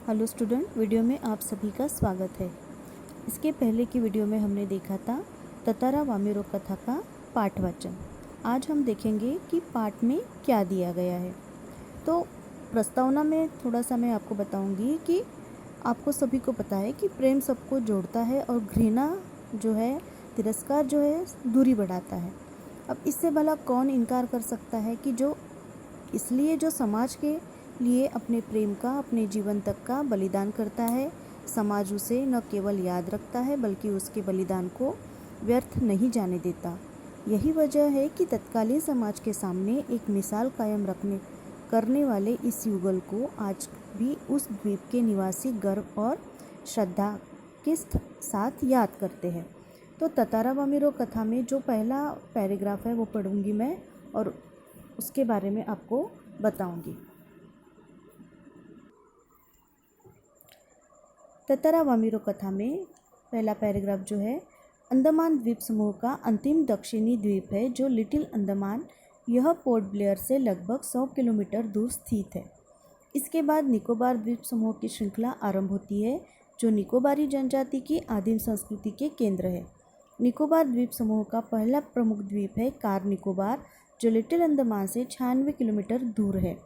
Hello student, video में आप सभी का स्वागत है। इसके पहले की वीडियो में हमने देखा था ततारा वामेरो कथा का पाठवाचन। आज हम देखेंगे कि पाठ में क्या दिया गया है। तो प्रस्तावना में थोड़ा सा मैं आपको बताऊंगी कि आपको सभी को पता है कि प्रेम सबको जोड़ता है और घृणा जो है, तिरस्कार जो है, दूरी बढ़ाता है। अब इससे भला कौन इनकार कर सकता है कि इसलिए जो समाज के लिए अपने प्रेम का, अपने जीवन तक का बलिदान करता है, समाज उसे न केवल याद रखता है बल्कि उसके बलिदान को व्यर्थ नहीं जाने देता। यही वजह है कि तत्कालीन समाज के सामने एक मिसाल कायम करने वाले इस युगल को आज भी उस द्वीप के निवासी गर्व और श्रद्धा के साथ याद करते हैं। तो ततारा वामेरो कथा में जो पहला पैराग्राफ है वो पढ़ूंगी मैं और उसके बारे में आपको बताऊंगी। ततारा वामेरो कथा में पहला पैराग्राफ जो है, अंडमान द्वीप समूह का अंतिम दक्षिणी द्वीप है जो लिटिल अंडमान। यह पोर्ट ब्लेयर से लगभग 100 किलोमीटर दूर स्थित है। इसके बाद निकोबार द्वीप समूह की श्रृंखला आरंभ होती है जो निकोबारी जनजाति की आदिम संस्कृति के केंद्र है। निकोबार द्वीप समूह का पहला प्रमुख द्वीप है कार निकोबार, जो लिटिल अंडमान से 96 किलोमीटर दूर है।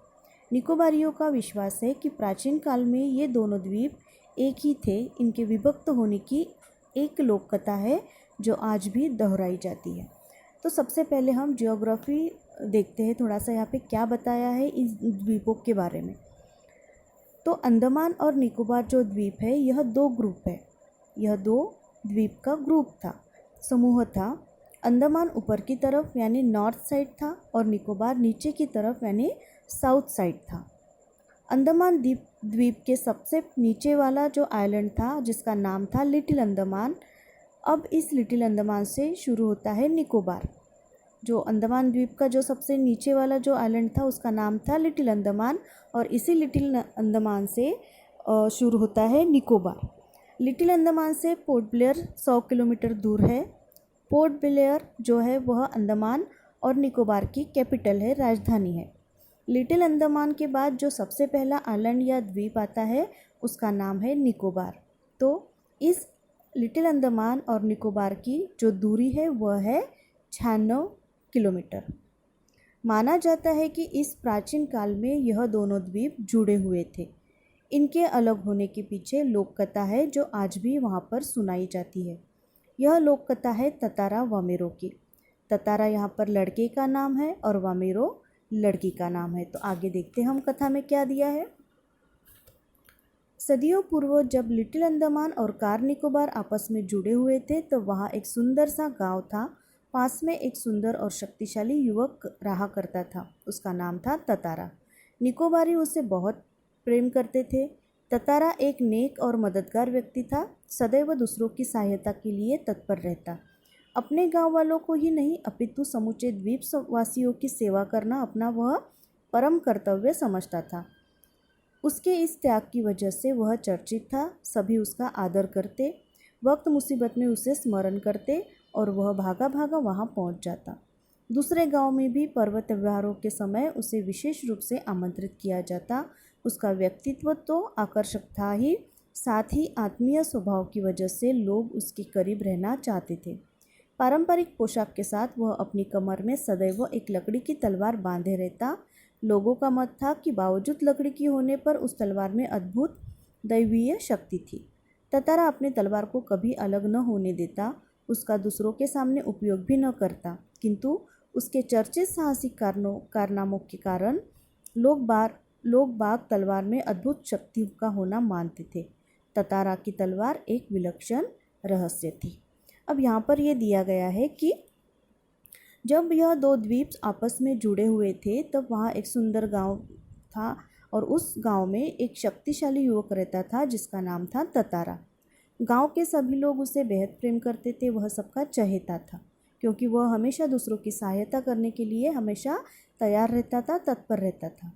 निकोबारियों का विश्वास है कि प्राचीन काल में ये दोनों द्वीप एक ही थे। इनके विभक्त होने की एक लोक कथा है जो आज भी दोहराई जाती है। तो सबसे पहले हम ज्योग्राफी देखते हैं, थोड़ा सा यहाँ पे क्या बताया है इस द्वीपों के बारे में। तो अंडमान और निकोबार जो द्वीप है, यह दो ग्रुप है। यह दो द्वीप का ग्रुप था, समूह था। अंडमान ऊपर की तरफ यानी नॉर्थ साइड था और निकोबार नीचे की तरफ यानी साउथ साइड था। अंडमान द्वीप के सबसे नीचे वाला जो आइलैंड था जिसका नाम था लिटिल अंडमान, अब इस लिटिल अंडमान से शुरू होता है निकोबार। जो अंडमान द्वीप का जो सबसे नीचे वाला जो आइलैंड था उसका नाम था लिटिल अंडमान और इसी लिटिल अंडमान से शुरू होता है निकोबार। लिटिल अंडमान से पोर्ट ब्लेयर 100 किलोमीटर दूर है। पोर्ट ब्लेयर जो है वह अंडमान और निकोबार की कैपिटल है, राजधानी है। लिटिल अंडमान के बाद जो सबसे पहला आइलैंड या द्वीप आता है उसका नाम है निकोबार। तो इस लिटिल अंडमान और निकोबार की जो दूरी है वह है 96 किलोमीटर। माना जाता है कि इस प्राचीन काल में यह दोनों द्वीप जुड़े हुए थे। इनके अलग होने के पीछे लोक कथा है जो आज भी वहाँ पर सुनाई जाती है। यह लोक कथा है ततारा वामेरो की। ततारा यहाँ पर लड़के का नाम है और वामेरो लड़की का नाम है। तो आगे देखते हैं हम कथा में क्या दिया है। सदियों पूर्व जब लिटिल अंडमान और कार निकोबार आपस में जुड़े हुए थे तो वहाँ एक सुंदर सा गांव था। पास में एक सुंदर और शक्तिशाली युवक रहा करता था, उसका नाम था ततारा। निकोबारी उसे बहुत प्रेम करते थे। ततारा एक नेक और मददगार व्यक्ति था, सदैव दूसरों की सहायता के लिए तत्पर रहता। अपने गांव वालों को ही नहीं अपितु समूचे द्वीप वासियों की सेवा करना अपना वह परम कर्तव्य समझता था। उसके इस त्याग की वजह से वह चर्चित था। सभी उसका आदर करते, वक्त मुसीबत में उसे स्मरण करते और वह भागा भागा वहाँ पहुँच जाता। दूसरे गांव में भी पर्व त्योहारों के समय उसे विशेष रूप से आमंत्रित किया जाता। उसका व्यक्तित्व तो आकर्षक था ही, साथ ही आत्मीय स्वभाव की वजह से लोग उसके करीब रहना चाहते थे। पारंपरिक पोशाक के साथ वह अपनी कमर में सदैव एक लकड़ी की तलवार बांधे रहता। लोगों का मत था कि बावजूद लकड़ी की होने पर उस तलवार में अद्भुत दैवीय शक्ति थी। ततारा अपनी तलवार को कभी अलग न होने देता, उसका दूसरों के सामने उपयोग भी न करता, किंतु उसके चर्चित साहसिक कारनामों के कारण लोग बाग तलवार में अद्भुत शक्ति का होना मानते थे। ततारा की तलवार एक विलक्षण रहस्य थी। अब यहाँ पर यह दिया गया है कि जब यह दो द्वीप आपस में जुड़े हुए थे तब वहाँ एक सुंदर गांव था और उस गांव में एक शक्तिशाली युवक रहता था जिसका नाम था ततारा। गांव के सभी लोग उसे बेहद प्रेम करते थे। वह सबका चहेता था क्योंकि वह हमेशा दूसरों की सहायता करने के लिए हमेशा तैयार रहता था, तत्पर रहता था।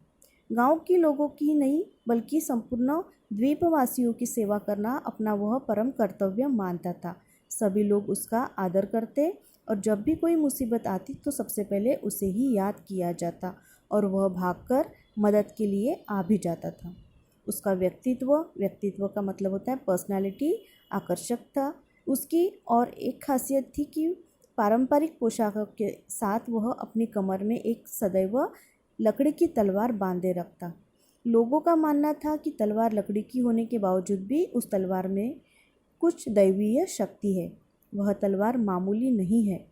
गांव के लोगों की नहीं बल्कि संपूर्ण द्वीपवासियों की सेवा करना अपना वह परम कर्तव्य मानता था। सभी लोग उसका आदर करते और जब भी कोई मुसीबत आती तो सबसे पहले उसे ही याद किया जाता और वह भागकर मदद के लिए आ भी जाता था। उसका व्यक्तित्व का मतलब होता है पर्सनालिटी, आकर्षक था उसकी। और एक खासियत थी कि पारंपरिक पोशाकों के साथ वह अपनी कमर में एक सदैव लकड़ी की तलवार बांधे रखता। लोगों का मानना था कि तलवार लकड़ी की होने के बावजूद भी उस तलवार में कुछ दैवीय शक्ति है। वह तलवार मामूली नहीं है।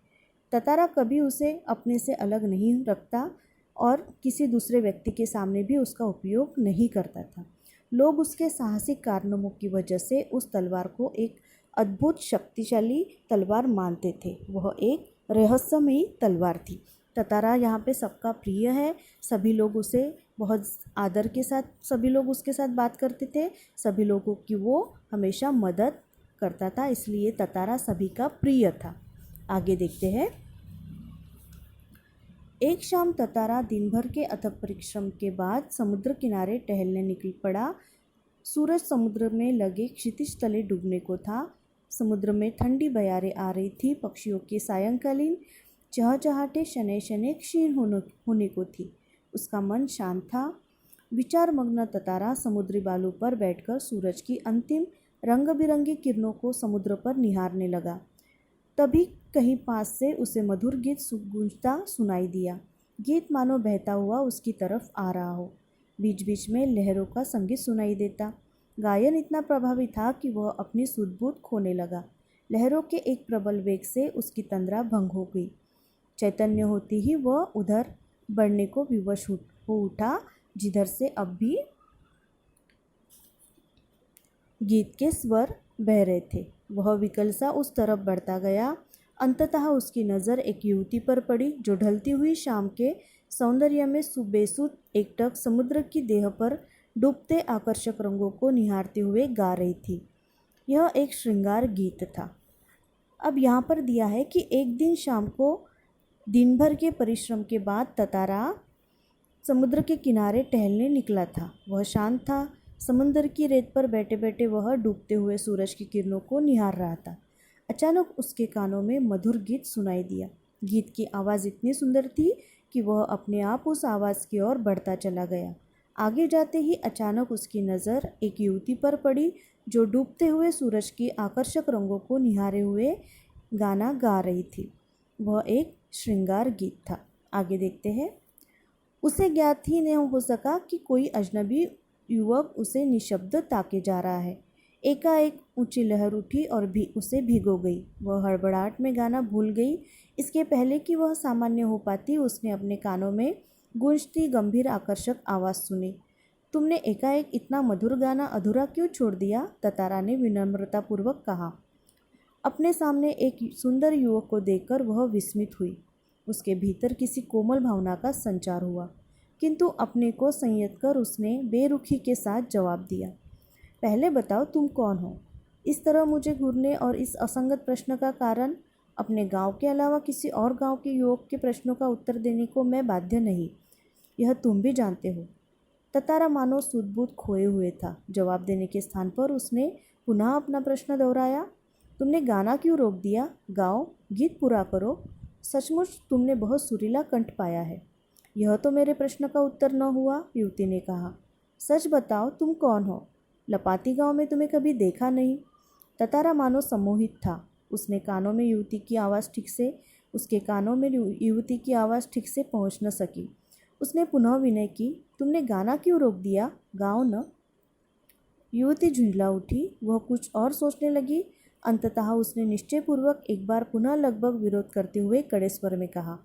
ततारा कभी उसे अपने से अलग नहीं रखता और किसी दूसरे व्यक्ति के सामने भी उसका उपयोग नहीं करता था। लोग उसके साहसिक कारनामों की वजह से उस तलवार को एक अद्भुत शक्तिशाली तलवार मानते थे। वह एक रहस्यमयी तलवार थी। ततारा यहाँ पे सबका प्रिय है। सभी लोग उसे बहुत आदर के साथ सभी लोग उसके साथ बात करते थे। सभी लोगों की वो हमेशा मदद करता था, इसलिए ततारा सभी का प्रिय था। आगे देखते हैं। एक शाम ततारा दिन भर के अथक परिश्रम के बाद समुद्र किनारे टहलने निकल पड़ा। सूरज समुद्र में लगे क्षितिज तले डूबने को था। समुद्र में ठंडी बयारें आ रही थी। पक्षियों की सायंकालीन चहचहाटे शनै शनै क्षीण होने को थी। उसका मन शांत था। विचारमग्न ततारा समुद्री बालू पर बैठकर सूरज की अंतिम रंग बिरंगी किरणों को समुद्र पर निहारने लगा। तभी कहीं पास से उसे मधुर गीत गूंजता सुनाई दिया। गीत मानो बहता हुआ उसकी तरफ आ रहा हो। बीच बीच में लहरों का संगीत सुनाई देता। गायन इतना प्रभावी था कि वह अपनी सुध-बुध खोने लगा। लहरों के एक प्रबल वेग से उसकी तंद्रा भंग हो गई। चैतन्य होती ही वह उधर बढ़ने को विवश हो उठा जिधर से अब भी गीत के स्वर बह रहे थे। वह विकलसा उस तरफ बढ़ता गया। अंततः उसकी नज़र एक युवती पर पड़ी जो ढलती हुई शाम के सौंदर्य में बेसुध एकटक समुद्र की देह पर डूबते आकर्षक रंगों को निहारते हुए गा रही थी। यह एक श्रृंगार गीत था। अब यहाँ पर दिया है कि एक दिन शाम को दिन भर के परिश्रम के बाद ततारा समुद्र के किनारे टहलने निकला था। वह शांत था। समुद्र की रेत पर बैठे बैठे वह डूबते हुए सूरज की किरणों को निहार रहा था। अचानक उसके कानों में मधुर गीत सुनाई दिया। गीत की आवाज़ इतनी सुंदर थी कि वह अपने आप उस आवाज़ की ओर बढ़ता चला गया। आगे जाते ही अचानक उसकी नज़र एक युवती पर पड़ी जो डूबते हुए सूरज की आकर्षक रंगों को निहारे हुए गाना गा रही थी। वह एक श्रृंगार गीत था। आगे देखते हैं। उसे ज्ञात ही नहीं हो सका कि कोई अजनबी युवक उसे निशब्द ताके जा रहा है। एकाएक ऊंची लहर उठी और भी उसे भिगो गई। वह हड़बड़ाहट में गाना भूल गई। इसके पहले कि वह सामान्य हो पाती उसने अपने कानों में गूंजती गंभीर आकर्षक आवाज़ सुनी। तुमने एकाएक इतना मधुर गाना अधूरा क्यों छोड़ दिया? ततारा ने विनम्रतापूर्वक कहा। अपने सामने एक सुंदर युवक को देखकर वह विस्मित हुई। उसके भीतर किसी कोमल भावना का संचार हुआ, किंतु अपने को संयत कर उसने बेरुखी के साथ जवाब दिया। पहले बताओ तुम कौन हो? इस तरह मुझे घूरने और इस असंगत प्रश्न का कारण? अपने गांव के अलावा किसी और गांव के युवक के प्रश्नों का उत्तर देने को मैं बाध्य नहीं। यह तुम भी जानते हो। ततारा मानो सुध-बुध खोए हुए था। जवाब देने के स्थान पर उसने पुनः अपना प्रश्न दोहराया। तुमने गाना क्यों रोक दिया? गाओ, गीत पूरा करो। सचमुच तुमने बहुत सुरीला कंठ पाया है। यह तो मेरे प्रश्न का उत्तर न हुआ, युवती ने कहा। सच बताओ तुम कौन हो? लपाती गांव में तुम्हें कभी देखा नहीं। ततारा मानो सम्मोहित था। उसके कानों में युवती की आवाज़ ठीक से पहुंच न सकी। उसने पुनः विनय की। तुमने गाना क्यों रोक दिया? गाओ न। युवती झुंझला उठी। वह कुछ और सोचने लगी। अंततः उसने निश्चयपूर्वक एक बार पुनः लगभग विरोध करते हुए कड़े स्वर में कहा,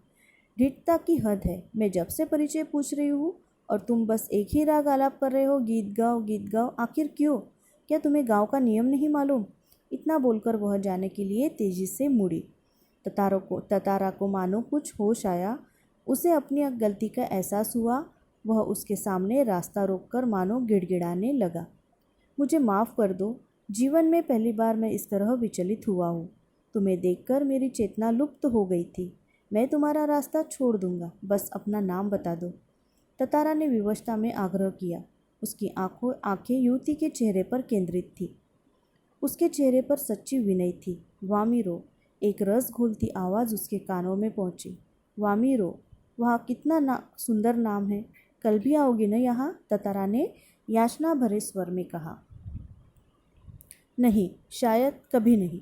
ढीठता की हद है। मैं जब से परिचय पूछ रही हूँ और तुम बस एक ही राग आलाप कर रहे हो, गीत गाओ। आखिर क्यों? क्या तुम्हें गाँव का नियम नहीं मालूम? इतना बोलकर वह जाने के लिए तेजी से मुड़ी। ततारा को मानो कुछ होश आया। उसे अपनी गलती का एहसास हुआ। वह उसके सामने रास्ता रोककर मानो गिड़गिड़ाने लगा। मुझे माफ़ कर दो। जीवन में पहली बार मैं इस तरह विचलित हुआ हूँ। तुम्हें देखकर मेरी चेतना लुप्त हो गई थी। मैं तुम्हारा रास्ता छोड़ दूंगा। बस अपना नाम बता दो। ततारा ने विवशता में आग्रह किया। उसकी आंखें युवती के चेहरे पर केंद्रित थी। उसके चेहरे पर सच्ची विनय थी। वामीरो, एक रस घोलती आवाज़ उसके कानों में पहुंची। वामीरो, वह कितना सुंदर नाम है। कल भी आओगे न यहाँ? ततारा ने याचना भरे स्वर में कहा। नहीं, शायद कभी नहीं,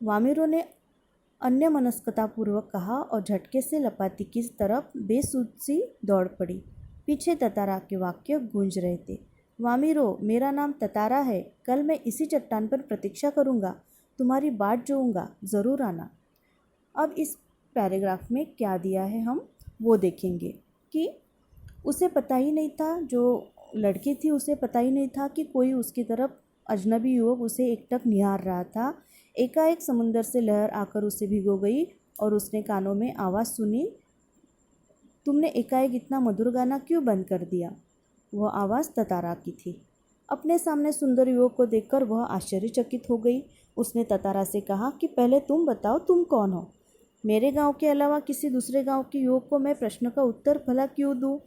वामिरो ने अन्यमनस्कतापूर्वक कहा और झटके से लपाती की तरफ बेसुध सी दौड़ पड़ी। पीछे ततारा के वाक्य गूंज रहे थे। वामिरो, मेरा नाम ततारा है। कल मैं इसी चट्टान पर प्रतीक्षा करूँगा, तुम्हारी बाट जोऊंगा, ज़रूर आना। अब इस पैराग्राफ में क्या दिया है हम वो देखेंगे कि उसे पता ही नहीं था, जो लड़की थी उसे पता ही नहीं था कि कोई उसकी तरफ अजनबी युवक उसे एकटक निहार रहा था। एकाएक समुंदर से लहर आकर उसे भिगो गई और उसने कानों में आवाज़ सुनी, तुमने एकाएक इतना मधुर गाना क्यों बंद कर दिया? वह आवाज़ ततारा की थी। अपने सामने सुंदर युवक को देखकर वह आश्चर्यचकित हो गई। उसने ततारा से कहा कि पहले तुम बताओ, तुम कौन हो? मेरे गांव के अलावा किसी दूसरे गांव के युवक को मैं प्रश्न का उत्तर भला क्यों दूं?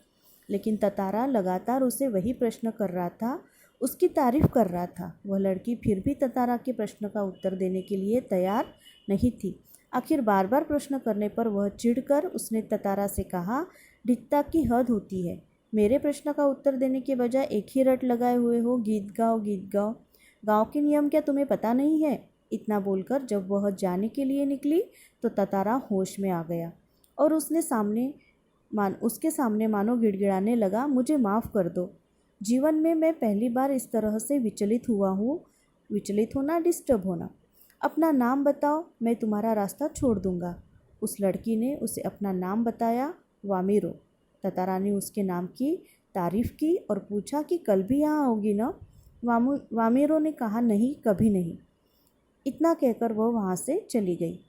लेकिन ततारा लगातार उसे वही प्रश्न कर रहा था, उसकी तारीफ कर रहा था। वह लड़की फिर भी ततारा के प्रश्न का उत्तर देने के लिए तैयार नहीं थी। आखिर बार बार प्रश्न करने पर वह चिढ़कर उसने ततारा से कहा, ढिठता की हद होती है। मेरे प्रश्न का उत्तर देने के बजाय एक ही रट लगाए हुए हो, गीत गाओ गीत गाओ। गाँव के नियम क्या तुम्हें पता नहीं है? इतना बोलकर जब वह जाने के लिए निकली तो ततारा होश में आ गया और उसके सामने मानो गिड़गिड़ाने लगा, मुझे माफ़ कर दो। जीवन में मैं पहली बार इस तरह से विचलित हुआ हूँ। विचलित होना, डिस्टर्ब होना। अपना नाम बताओ, मैं तुम्हारा रास्ता छोड़ दूँगा। उस लड़की ने उसे अपना नाम बताया, वामिरो। ततारा ने उसके नाम की तारीफ़ की और पूछा कि कल भी यहाँ आओगी ना? वामिरो ने कहा, नहीं, कभी नहीं। इतना कहकर वह वहाँ से चली गई।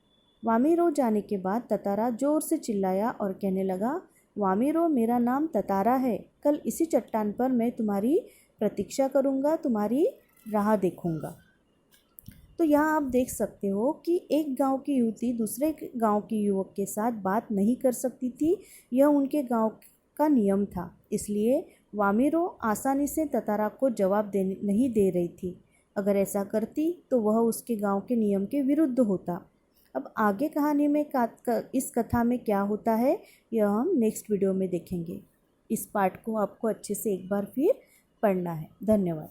वामिरो जाने के बाद ततारा जोर से चिल्लाया और कहने लगा, वामिरो, मेरा नाम ततारा है। कल इसी चट्टान पर मैं तुम्हारी प्रतीक्षा करूँगा, तुम्हारी राह देखूँगा। तो यहाँ आप देख सकते हो कि एक गांव की युवती दूसरे गांव के युवक के साथ बात नहीं कर सकती थी। यह उनके गांव का नियम था। इसलिए वामिरो आसानी से ततारा को जवाब नहीं दे रही थी। अगर ऐसा करती तो वह उसके गांव के नियम के विरुद्ध होता। अब आगे कहानी में इस कथा में क्या होता है यह हम नेक्स्ट वीडियो में देखेंगे। इस पार्ट को आपको अच्छे से एक बार फिर पढ़ना है। धन्यवाद।